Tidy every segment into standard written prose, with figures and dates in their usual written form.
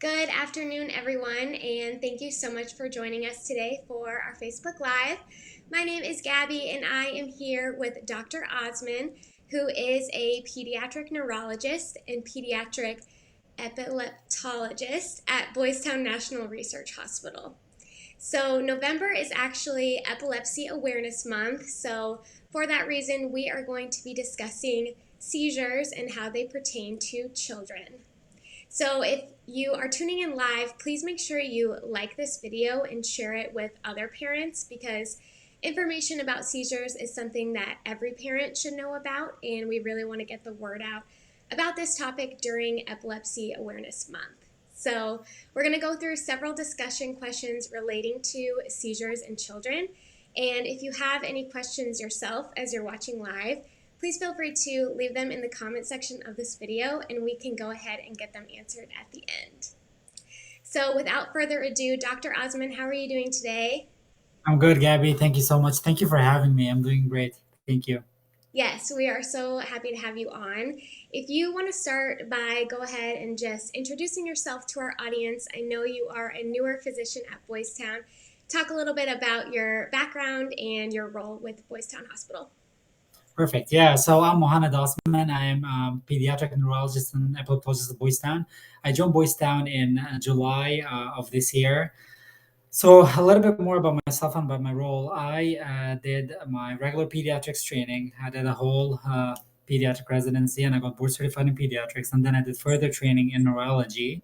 Good afternoon, everyone, and thank you so much for joining us today for our Facebook Live. My name is Gabby, and I am here with Dr. Osman, who is a pediatric neurologist and pediatric epileptologist at Boys Town National Research Hospital. So, November is actually Epilepsy Awareness Month, so for that reason, we are going to be discussing seizures and how they pertain to children. So if you are tuning in live, please make sure you like this video and share it with other parents because information about seizures is something that every parent should know about, and we really want to get the word out about this topic during Epilepsy Awareness Month. So we're going to go through several discussion questions relating to seizures in children, and if you have any questions yourself as you're watching live, please feel free to leave them in the comment section of this video and we can go ahead and get them answered at the end. So without further ado, Dr. Osman, how are you doing today? I'm good, Gabby. Thank you so much. Thank you for having me. I'm doing great. Thank you. Yes, we are so happy to have you on. If you want to start by go ahead and just introducing yourself to our audience. I know you are a newer physician at Boys Town. Talk a little bit about your background and your role with Boys Town Hospital. Perfect. Yeah. So I'm Mohaned Osman. I'm a pediatric neurologist and epileptologist at Boys Town. I joined Boys Town in July of this year. So a little bit more about myself and about my role. I did my regular pediatrics training. I did a whole pediatric residency, and I got board certified in pediatrics. And then I did further training in neurology.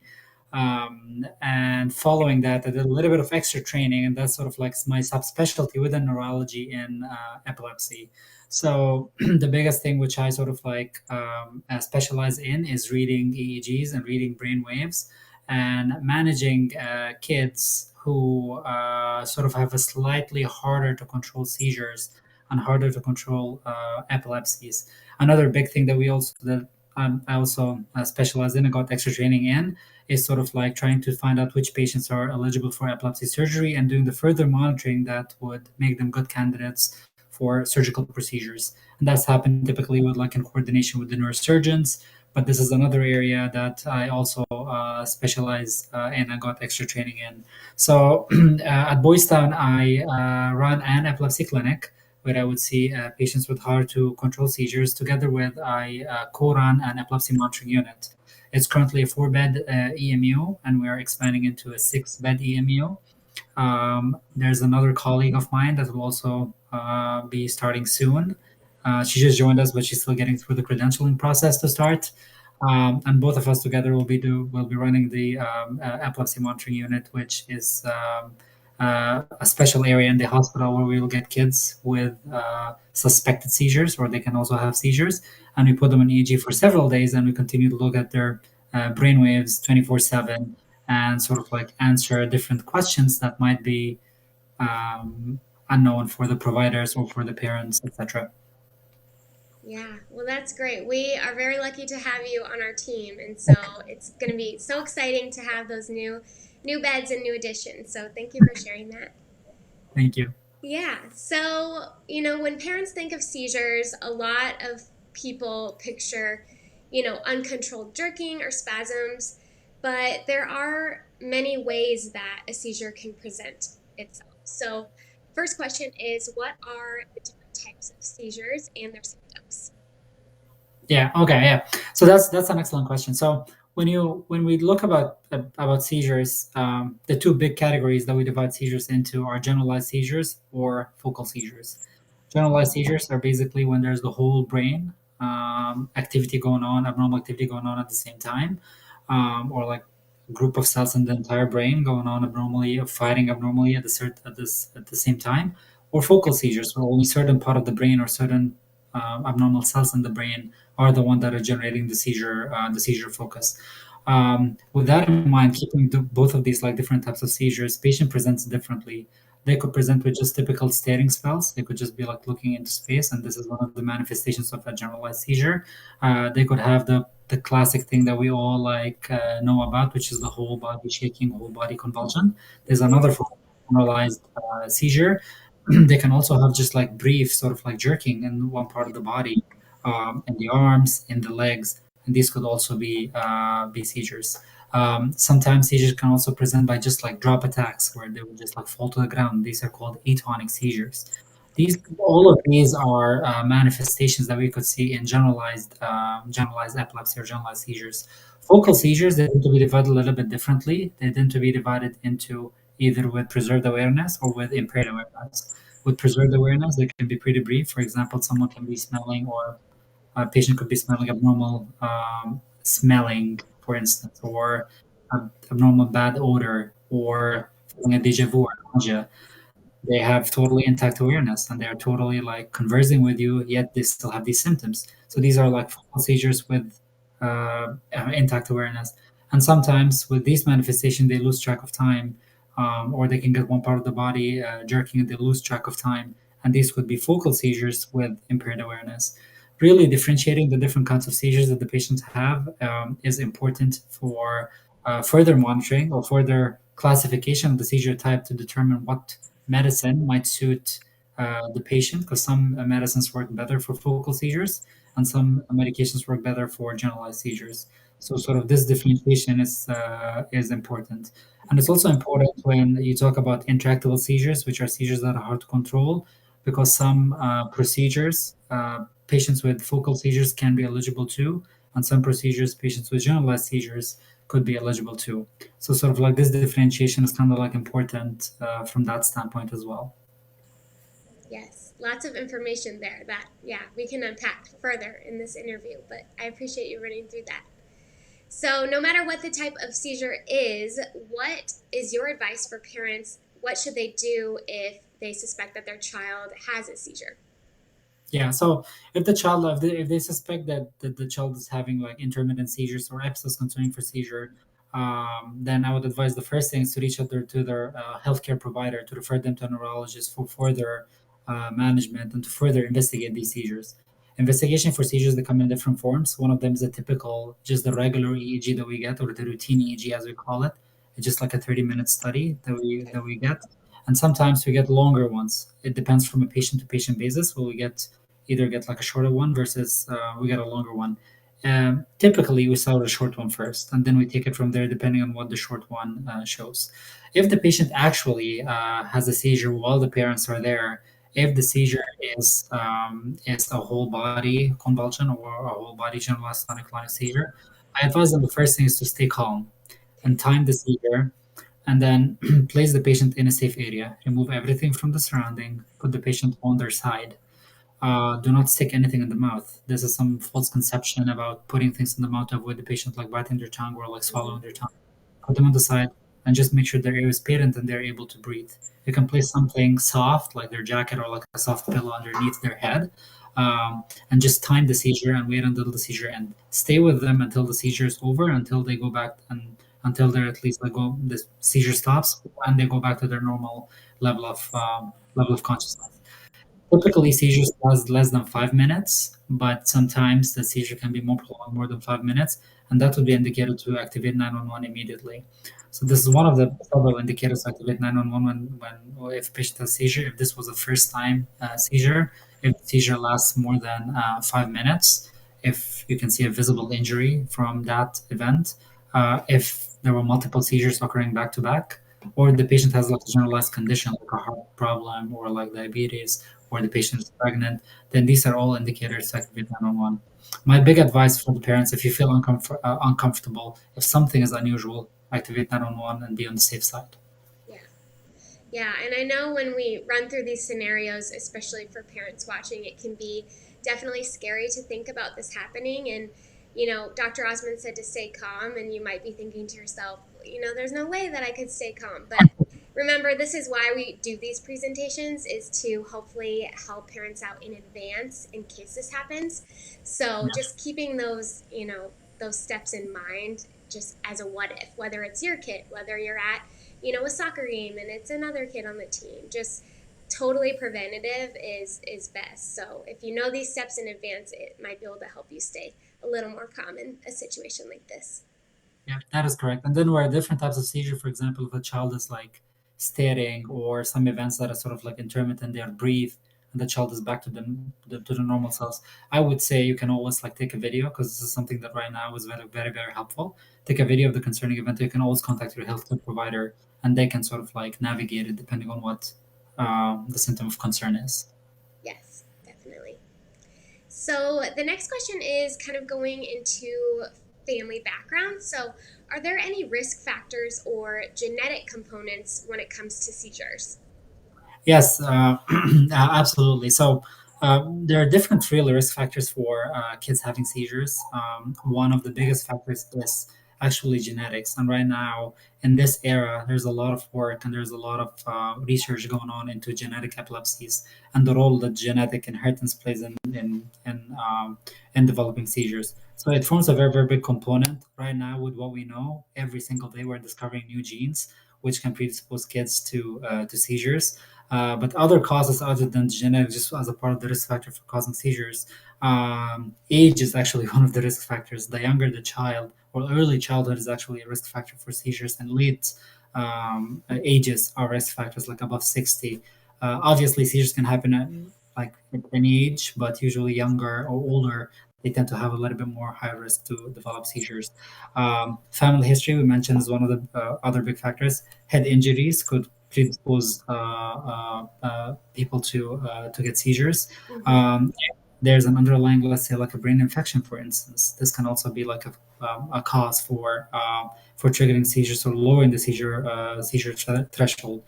And following that, I did a little bit of extra training, and that's sort of like my subspecialty within neurology in epilepsy. So the biggest thing which I sort of like specialize in is reading EEGs and reading brain waves and managing kids who sort of have a slightly harder to control seizures and harder to control epilepsies. Another big thing that we also that I also specialize in and got extra training in is sort of like trying to find out which patients are eligible for epilepsy surgery and doing the further monitoring that would make them good candidates for surgical procedures. And that's happened typically with like in coordination with the neurosurgeons. But this is another area that I also specialize in and got extra training in. So at Boys Town, I run an epilepsy clinic where I would see patients with hard to control seizures. Together with I co-run an epilepsy monitoring unit. It's currently a 4-bed EMU, and we are expanding into a 6-bed EMU. There's another colleague of mine that will also be starting soon. She just joined us, but she's still getting through the credentialing process to start. And both of us together will be running the epilepsy monitoring unit, which is a special area in the hospital where we will get kids with suspected seizures, or they can also have seizures, and we put them on EEG for several days, and we continue to look at their brainwaves 24/7 and sort of like answer different questions that might be unknown for the providers or for the parents, etc. Yeah, well, that's great. We are very lucky to have you on our team, and so it's going to be so exciting to have those new beds and new additions. So thank you for sharing that. Thank you. Yeah, so when parents think of seizures, a lot of people picture, uncontrolled jerking or spasms, but there are many ways that a seizure can present itself. So, first question is, what are the different types of seizures and their symptoms? Yeah. Okay. Yeah. So that's an excellent question. So when we look about seizures, the two big categories that we divide seizures into are generalized seizures or focal seizures. Generalized seizures are basically when there's the whole brain activity going on, abnormal activity going on at the same time, or like a group of cells in the entire brain going on abnormally or fighting abnormally at the same time, or focal seizures where only certain part of the brain or certain abnormal cells in the brain are the one that are generating the seizure focus. With that in mind, keeping both of these like different types of seizures, patient presents differently. They could present with just typical staring spells. They could just be like looking into space, and this is one of the manifestations of a generalized seizure. They could have the classic thing that we all like know about, which is the whole body shaking, whole body convulsion. There's another form of generalized seizure. They can also have just like brief sort of like jerking in one part of the body, in the arms, in the legs, and these could also be seizures. Sometimes seizures can also present by just like drop attacks where they would just like fall to the ground. These are called atonic seizures. All of these are manifestations that we could see in generalized epilepsy or generalized seizures. Focal seizures, they tend to be divided a little bit differently. They tend to be divided into either with preserved awareness or with impaired awareness. With preserved awareness, they can be pretty brief. For example, someone can be smelling, or a patient could be smelling abnormal smelling, for instance, or abnormal bad odor, or feeling a deja vu or nausea. They have totally intact awareness and they're totally like conversing with you, yet they still have these symptoms. So these are like focal seizures with intact awareness. And sometimes with these manifestations, they lose track of time, or they can get one part of the body jerking and they lose track of time. And these could be focal seizures with impaired awareness. Really differentiating the different kinds of seizures that the patients have is important for further monitoring or further classification of the seizure type to determine what medicine might suit the patient, because some medicines work better for focal seizures and some medications work better for generalized seizures. So sort of this differentiation is important. And it's also important when you talk about intractable seizures, which are seizures that are hard to control, because some procedures patients with focal seizures can be eligible to, and some procedures patients with generalized seizures could be eligible to. So sort of like this differentiation is kind of like important from that standpoint as well. Yes, lots of information there that, yeah, we can unpack further in this interview, but I appreciate you running through that. So, no matter what the type of seizure is, what is your advice for parents? What should they do if they suspect that their child has a seizure? Yeah, so if they suspect that the child is having like intermittent seizures or episodes concerning for seizure, then I would advise the first thing is to reach out to their healthcare provider to refer them to a neurologist for further management and to further investigate these seizures. Investigation for seizures, they come in different forms. One of them is a typical, just the regular EEG that we get, or the routine EEG as we call it. It's just like a 30-minute study Okay. that we get. And sometimes we get longer ones. It depends from a patient to patient basis. Will we get like a shorter one versus we get a longer one. Typically, we start with a short one first, and then we take it from there depending on what the short one shows. If the patient actually has a seizure while the parents are there, if the seizure is a whole body convulsion or a whole body generalized tonic-clonic seizure, I advise them the first thing is to stay calm Okay. and time the seizure, and then place the patient in a safe area. Remove everything from the surrounding. Put the patient on their side. Do not stick anything in the mouth. This is some false conception about putting things in the mouth to avoid the patient like biting their tongue or like Mm-hmm. swallowing their tongue. Put them on the side and just make sure their air is patent and they're able to breathe. You can place something soft like their jacket or like a soft pillow underneath their head, and just time the seizure and wait until the seizure ends. Stay with them until the seizure is over, until they go back and until they're at least like the seizure stops and they go back to their normal level of consciousness. Typically, seizures last less than 5 minutes, but sometimes the seizure can be more prolonged, more than 5 minutes, and that would be indicated to activate 911 immediately. So this is one of the several indicators to activate 911 when if patient has seizure. If this was a first time seizure, if the seizure lasts more than 5 minutes, if you can see a visible injury from that event, if there were multiple seizures occurring back to back, or the patient has like a generalized condition like a heart problem or like diabetes, or the patient is pregnant, then these are all indicators to activate 911. My big advice for the parents, if you feel uncomfortable, if something is unusual, activate 911 and be on the safe side. Yeah. Yeah, and I know when we run through these scenarios, especially for parents watching, it can be definitely scary to think about this happening. And, Dr. Osman said to stay calm, and you might be thinking to yourself, there's no way that I could stay calm. But remember, this is why we do these presentations, is to hopefully help parents out in advance in case this happens. So just keeping those steps in mind, just as a what if, whether it's your kid, whether you're at a soccer game and it's another kid on the team. Just totally preventative is best. So if you know these steps in advance, it might be able to help you stay a little more calm in a situation like this. Yeah, that is correct. And then where different types of seizure, for example, if a child is like staring or some events that are sort of like intermittent, they are brief and the child is back to the normal cells, I would say you can always like take a video, because this is something that right now is very, very, very helpful. Take a video of the concerning event. You can always contact your healthcare provider, and they can sort of like navigate it depending on what the symptom of concern is. Yes, definitely. So the next question is kind of going into family background. So are there any risk factors or genetic components when it comes to seizures? Yes, absolutely. So there are different real risk factors for kids having seizures. One of the biggest factors is actually genetics. And right now, in this era, there's a lot of work and there's a lot of research going on into genetic epilepsies and the role that genetic inheritance plays in developing seizures. So it forms a very, very big component right now with what we know. Every single day, we're discovering new genes which can predispose kids to seizures. But other causes other than genetic, just as a part of the risk factor for causing seizures, age is actually one of the risk factors. The younger the child or early childhood is actually a risk factor for seizures, and late ages are risk factors, like above 60. Obviously, seizures can happen at any age, but usually younger or older, they tend to have a little bit more high risk to develop seizures. Family history, we mentioned, is one of the other big factors. Head injuries could predispose people to get seizures. Mm-hmm. There's an underlying, let's say, like a brain infection, for instance. This can also be like a cause for triggering seizures or lowering the seizure threshold.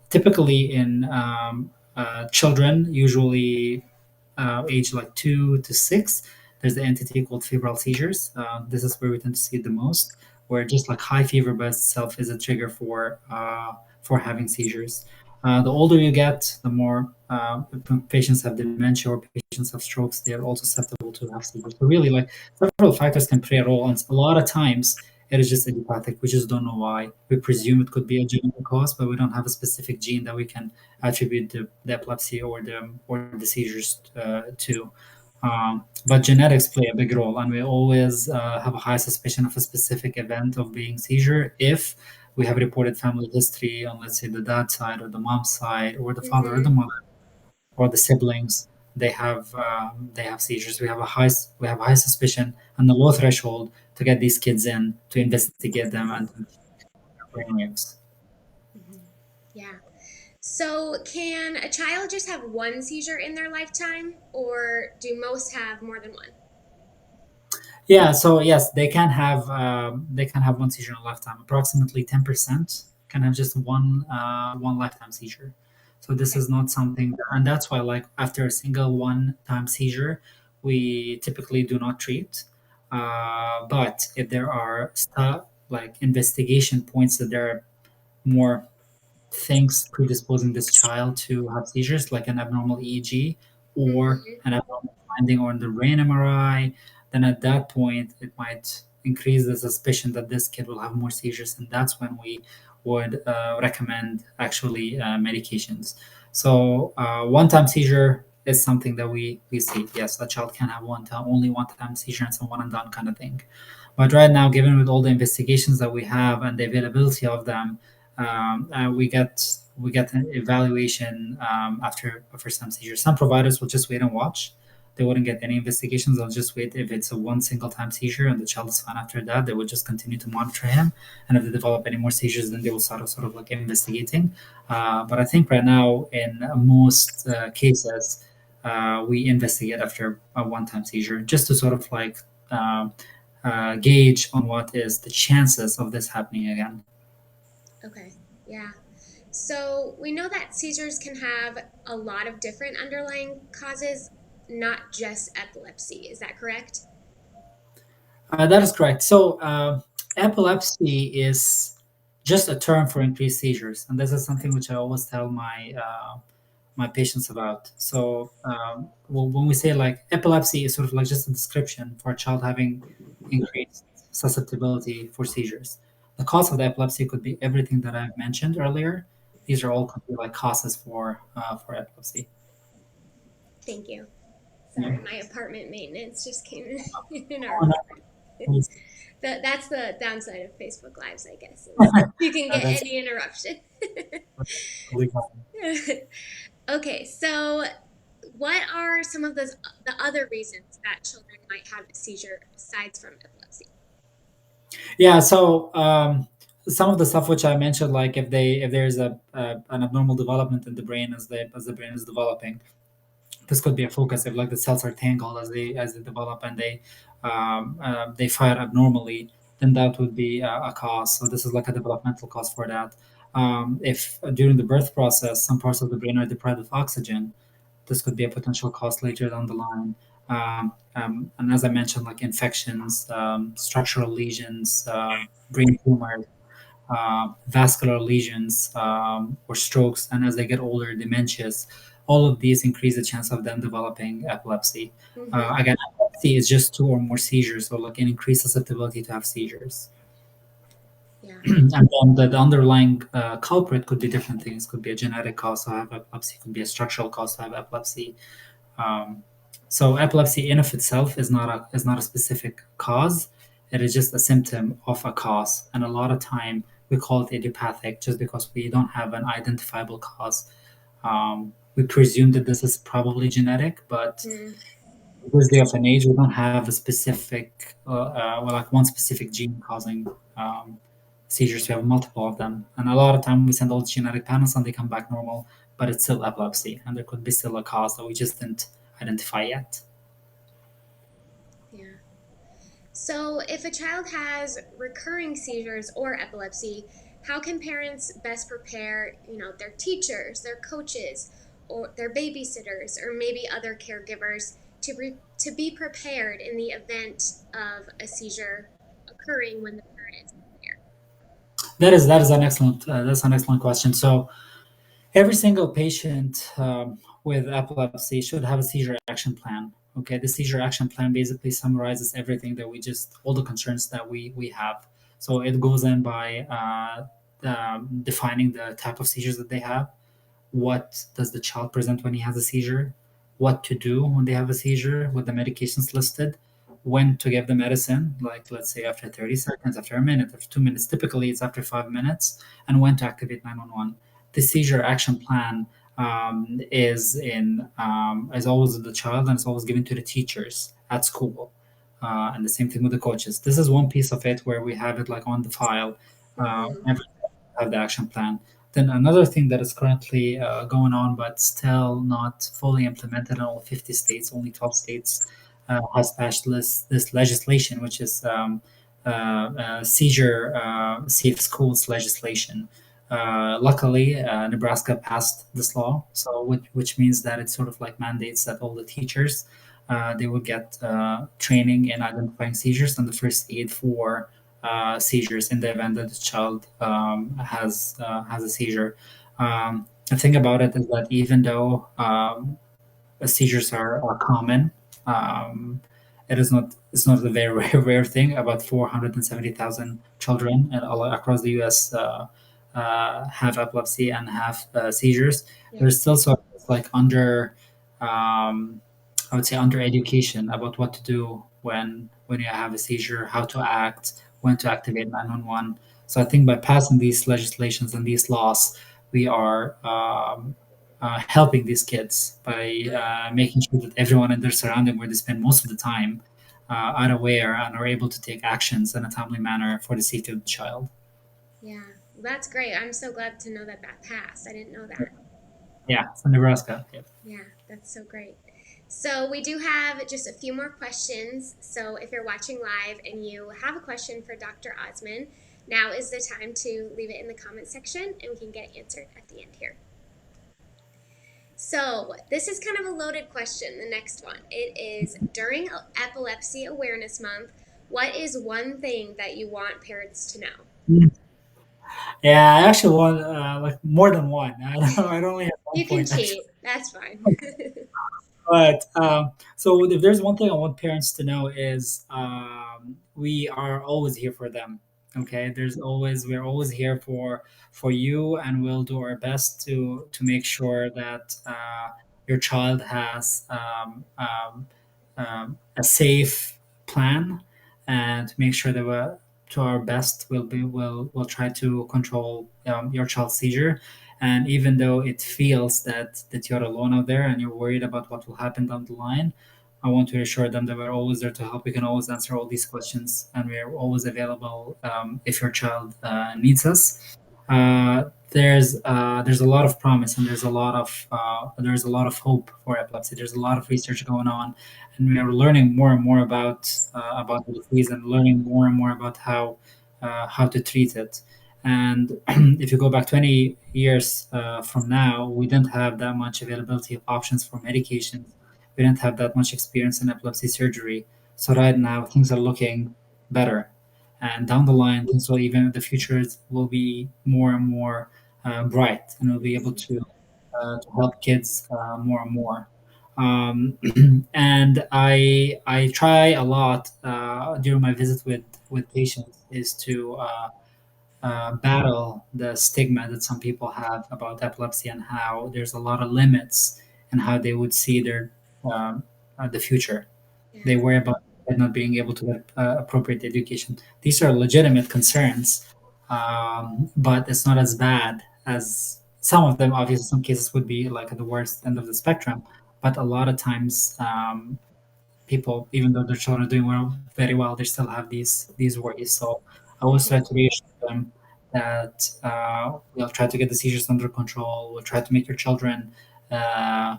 Typically, in children, usually age like 2 to 6, there's the entity called febrile seizures. This is where we tend to see it the most, where just like high fever by itself is a trigger for having seizures. The older you get, the more patients have dementia or patients have strokes. They are also susceptible to have seizures. So really, like several factors can play a role, and a lot of times it is just idiopathic. We just don't know why. We presume it could be a genetic cause, but we don't have a specific gene that we can attribute the epilepsy or the seizures to. But genetics play a big role, and we always have a high suspicion of a specific event of being seizure if we have reported family history on, let's say, the dad side or the mom side or the father or the Mm-hmm. mother or the siblings. They have seizures. We have a high suspicion and a low threshold to get these kids in to investigate them and to brainwaves. Mm-hmm. Yeah. So can a child just have one seizure in their lifetime, or do most have more than one? Yeah, so yes, they can have one seizure in a lifetime. Approximately 10% can have just one lifetime seizure. So this Okay. is not something, and that's why like after a single one-time seizure, we typically do not treat. But if there are like investigation points that there are more things predisposing this child to have seizures, like an abnormal EEG or Mm-hmm. an abnormal finding on the brain MRI, then at that point it might increase the suspicion that this kid will have more seizures, and that's when we would recommend actually medications. So one-time seizure is something that we see. Yes, a child can have only one-time seizure, and it's a one and done kind of thing. But right now, given with all the investigations that we have and the availability of them, we get an evaluation after some seizures. Some providers will just wait and watch. They wouldn't get any investigations. They'll just wait if it's a one single time seizure and the child is fine after that. They would just continue to monitor him, and if they develop any more seizures, then they will sort of like investigating. But I think right now, in most cases, we investigate after a one time seizure just to sort of like gauge on what is the chances of this happening again. Okay. Yeah. So we know that seizures can have a lot of different underlying causes, not just epilepsy. Is that correct? That is correct. So, epilepsy is just a term for increased seizures, and this is something which I always tell my patients about. So, well, when we say like epilepsy is sort of like just a description for a child having increased susceptibility for seizures. The cause of the epilepsy could be everything that I've mentioned earlier. These are all could be like causes for epilepsy. Thank you. Yeah. Sorry, my apartment maintenance just came in our Oh, no, apartment. please. That's the downside of Facebook Lives, I guess, is you can get That's any interruption. totally fine. Okay, so what are some of the other reasons that children might have a seizure besides from epilepsy? Yeah, so some of the stuff which I mentioned, like if there's an abnormal development in the brain as the brain is developing, this could be a focus. If like the cells are tangled as they develop and they fire abnormally, then that would be a cause. So this is like a developmental cause for that. If during the birth process some parts of the brain are deprived of oxygen, this could be a potential cause later down the line. And as I mentioned, like infections, structural lesions, brain tumors, vascular lesions, or strokes, and as they get older, dementias. All of these increase the chance of them developing epilepsy. Mm-hmm. Again, epilepsy is just two or more seizures, so like an increased susceptibility to have seizures. Yeah. And then the underlying culprit could be different things. Could be a genetic cause to have epilepsy. Could be a structural cause to have epilepsy. Um, so epilepsy in of itself is not a specific cause. It is just a symptom of a cause, and a lot of time we call it idiopathic just because we don't have an identifiable cause. We presume that this is probably genetic, but Mm. this day of an age, we don't have a specific, well, like one specific gene causing seizures. We have multiple of them, and a lot of time we send all the genetic panels and they come back normal, but it's still epilepsy, and there could be still a cause that we just didn't identify yet. Yeah. So, if a child has recurring seizures or epilepsy, how can parents best prepare, their teachers, their coaches, or their babysitters, or maybe other caregivers to be prepared in the event of a seizure occurring when the parent is there? That is an excellent that's an excellent question. So every single patient with epilepsy should have a seizure action plan. Okay, the seizure action plan basically summarizes everything that all the concerns that we have. So it goes in by defining the type of seizures that they have. What does the child present when he has a seizure? What to do when they have a seizure? With the medications listed? When to give the medicine? Like let's say after 30 seconds, after a minute, after 2 minutes. Typically, it's after 5 minutes. And when to activate 911. The seizure action plan is always with the child, and it's always given to the teachers at school. And the same thing with the coaches. This is one piece of it where we have it like on the file. Mm-hmm. Every have the action plan. Then another thing that is currently going on, but still not fully implemented in all 50 states, only 12 states has passed this legislation, which is seizure safe schools legislation. Luckily, Nebraska passed this law, so which means that it sort of like mandates that all the teachers they will get training in identifying seizures and the first aid for seizures in the event that the child has a seizure. The thing about it is that even though seizures are common, um, it's not a very rare thing. About 470,000 children all across the U.S. Have epilepsy and have seizures. Yeah. There's still sort of like um, I would say under education about what to do when you have a seizure, how to act, when to activate 911. So I think by passing these legislations and these laws, we are helping these kids by making sure that everyone in their surrounding where they spend most of the time are aware and are able to take actions in a timely manner for the safety of the child. Yeah. Well, that's great. I'm so glad to know that passed. I didn't know that. Yeah, so Nebraska. Yeah. Yeah, that's so great. So, we do have just a few more questions. So, if you're watching live and you have a question for Dr. Osman, now is the time to leave it in the comment section and we can get it answered at the end here. So, this is kind of a loaded question, the next one. It is during Epilepsy Awareness Month, what is one thing that you want parents to know? Yeah, I actually want like more than one. I don't only have one You can point actually. cheat. That's fine. But so if there's one thing I want parents to know is we are always here for them. Okay, we're always here for you, and we'll do our best to make sure that your child has a safe plan, and to make sure that to our best, we'll try to control your child's seizure. And even though it feels that you're alone out there and you're worried about what will happen down the line, I want to assure them that we're always there to help. We can always answer all these questions, and we are always available if your child needs us. There's a lot of promise, and there's a lot of hope for epilepsy. There's a lot of research going on, and we are learning more and more about the disease, and learning more and more about how to treat it. And if you go back 20 years from now, we didn't have that much availability of options for medications. We didn't have that much experience in epilepsy surgery. So right now, things are looking better, and down the line, things will even the futures will be more and more bright, and we'll be able to help kids more and more. And I try a lot during my visits with patients is to battle the stigma that some people have about epilepsy, and how there's a lot of limits and how they would see um, the future. Yeah. They worry about not being able to get appropriate education. These are legitimate concerns, but it's not as bad as some of them. Obviously, some cases would be like at the worst end of the spectrum, but a lot of times, people, even though their children are doing very well, they still have these worries. So I always try to reassure them that we'll try to get the seizures under control. We'll try to make your children uh,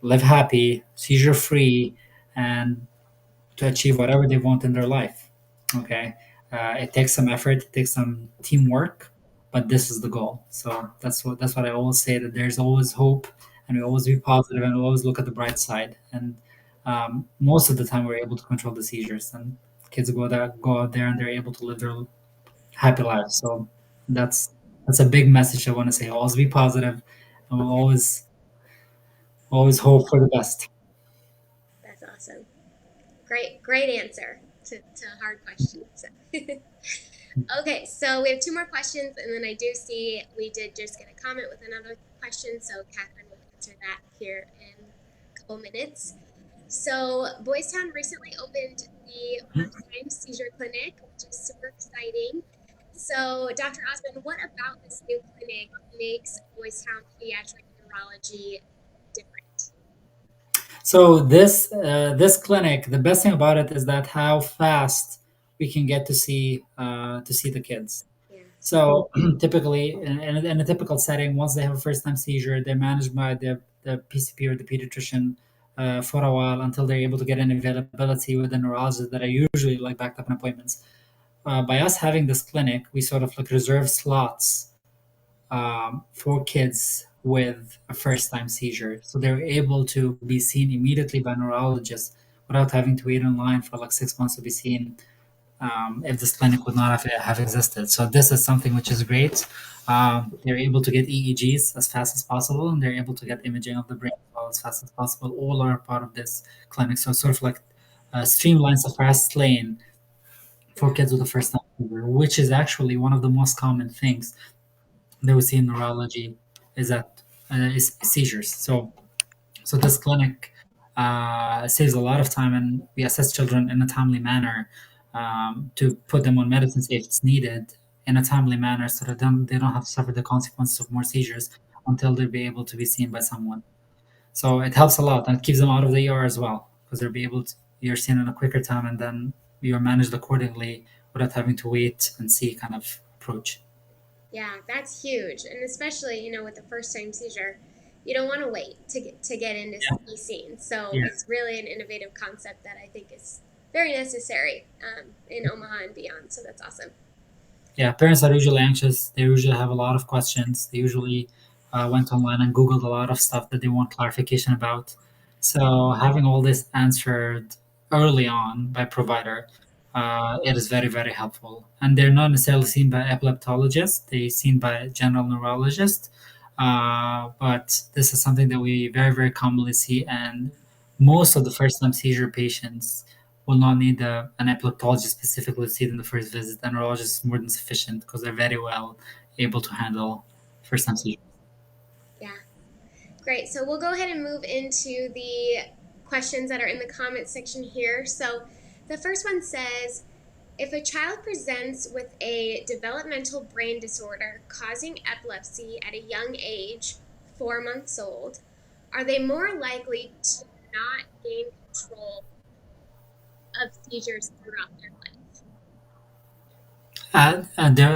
live happy, seizure free, and to achieve whatever they want in their life. Okay, it takes some effort, it takes some teamwork, but this is the goal. So that's what I always say, that there's always hope, and we always be positive, and we always look at the bright side. And most of the time, we're able to control the seizures, and kids go out there, and they're able to live their happy lives. So that's a big message I want to say. Always be positive, and we'll always hope for the best. That's awesome. Great answer to a hard question. So. Okay, so we have two more questions, and then I do see we did just get a comment with another question, so Catherine will answer that here in a couple minutes. So Boys Town recently opened the part-time seizure clinic, which is super exciting. So Dr. Osman, what about this new clinic makes Boys Town Pediatric Neurology different? So this clinic, the best thing about it is that how fast we can get to see the kids. Yeah. So typically, in a typical setting, once they have a first time seizure, they're managed by the PCP or the pediatrician for a while until they're able to get an availability with the neurologist that are usually like backed up in appointments. By us having this clinic, we sort of like reserve slots for kids with a first time seizure. So they're able to be seen immediately by neurologists without having to wait in line for like 6 months to be seen, if this clinic would not have existed. So this is something which is great. They're able to get EEGs as fast as possible, and they're able to get imaging of the brain as well as fast as possible. All are part of this clinic. So it sort of like streamlines the fast lane for Yeah. kids with a first time seizure, which is actually one of the most common things that we see in neurology is seizures. So this clinic saves a lot of time, and we assess children in a timely manner to put them on medicines if it's needed in a timely manner, so that they don't have to suffer the consequences of more seizures until they'll be able to be seen by someone. So it helps a lot, and it keeps them out of the ER as well, because they'll be able to you're seen in a quicker time, and then you're managed accordingly without having to wait and see kind of approach. Yeah, that's huge, and especially with the first time seizure, you don't want to wait to get in to Yeah. be seen. So Yeah. it's really an innovative concept that I think is very necessary in Omaha and beyond. So that's awesome. Yeah, parents are usually anxious. They usually have a lot of questions. They usually went online and Googled a lot of stuff that they want clarification about. So having all this answered early on by provider, it is very, very helpful. And they're not necessarily seen by epileptologists. They're seen by general neurologist. But this is something that we very, very commonly see. And most of the first-time seizure patients will not need an epileptologist specifically to see it in the first visit. The neurologist is more than sufficient because they're very well able to handle first time seizures. Yeah, great. So we'll go ahead and move into the questions that are in the comment section here. So the first one says, If a child presents with a developmental brain disorder causing epilepsy at a young age, 4 months old, are they more likely to not gain control of seizures throughout their life?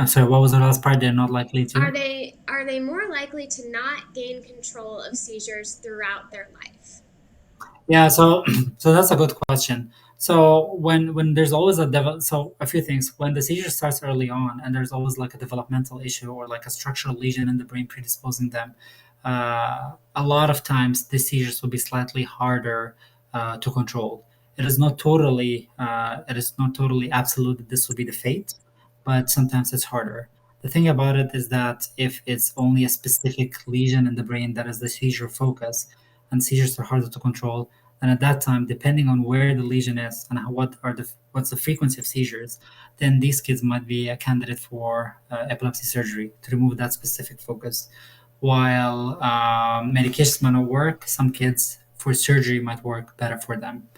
Sorry, what was the last part? They're not likely Are to. they more likely to not gain control of seizures throughout their life? Yeah, so so that's a good question. So when there's always so a few things. When the seizure starts early on, and there's always like a developmental issue or like a structural lesion in the brain predisposing them, a lot of times the seizures will be slightly harder to control. It is not totally absolute that this will be the fate, but sometimes it's harder. The thing about it is that if it's only a specific lesion in the brain that is the seizure focus, and seizures are harder to control, and at that time, depending on where the lesion is and what's the frequency of seizures, then these kids might be a candidate for epilepsy surgery to remove that specific focus. While medications might not work, some kids for surgery might work better for them.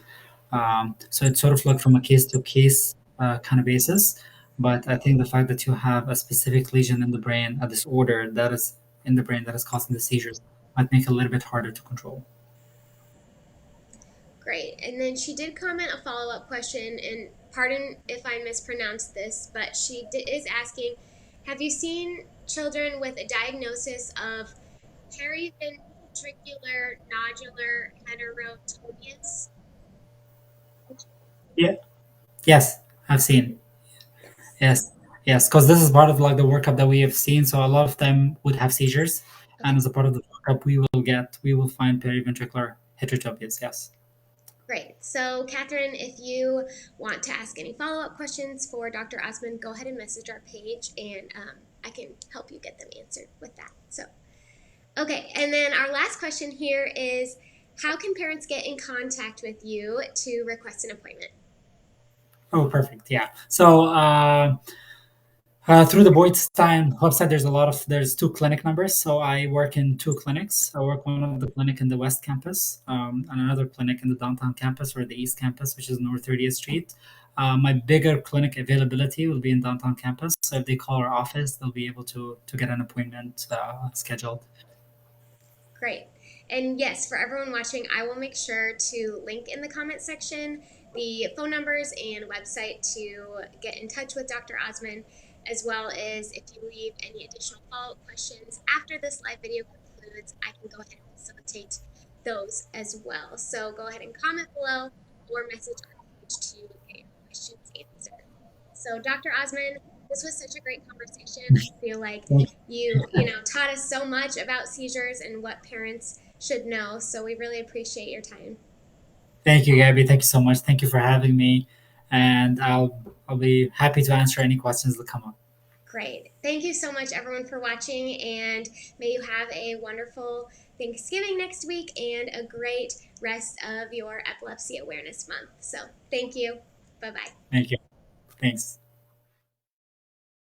So it's sort of like from a case to case kind of basis. But I think the fact that you have a specific lesion in the brain, a disorder that is in the brain that is causing the seizures, might make it a little bit harder to control. Great. And then she did comment a follow up question, and pardon if I mispronounced this, but is asking, have you seen children with a diagnosis of periventricular nodular heterotopias? Yeah. Yes, I've seen. Yes. Yes, yes, because this is part of like the workup that we have seen. So a lot of them would have seizures, and Okay. as a part of the workup, we will find periventricular heterotopias. Yes. Great. So, Catherine, if you want to ask any follow up questions for Dr. Osman, go ahead and message our page, and I can help you get them answered with that. So, okay. And then our last question here is, how can parents get in contact with you to request an appointment? Oh, perfect. Yeah. So through the Boys Town website, there's two clinic numbers. So I work in two clinics. I work one of the clinic in the West Campus, and another clinic in the downtown campus or the East Campus, which is North 30th Street. My bigger clinic availability will be in downtown campus. So if they call our office, they'll be able to get an appointment scheduled. Great. And yes, for everyone watching, I will make sure to link in the comment section the phone numbers and website to get in touch with Dr. Osman, as well as if you leave any additional follow-up questions after this live video concludes, I can go ahead and facilitate those as well. So go ahead and comment below or message our page to get your questions answered. So Dr. Osman, this was such a great conversation. I feel like you taught us so much about seizures and what parents should know. So we really appreciate your time. Thank you, Gabby. Thank you so much. Thank you for having me, and I'll be happy to answer any questions that come up. Great. Thank you so much, everyone, for watching, and may you have a wonderful Thanksgiving next week and a great rest of your Epilepsy Awareness Month. So thank you. Bye bye. Thank you. Thanks.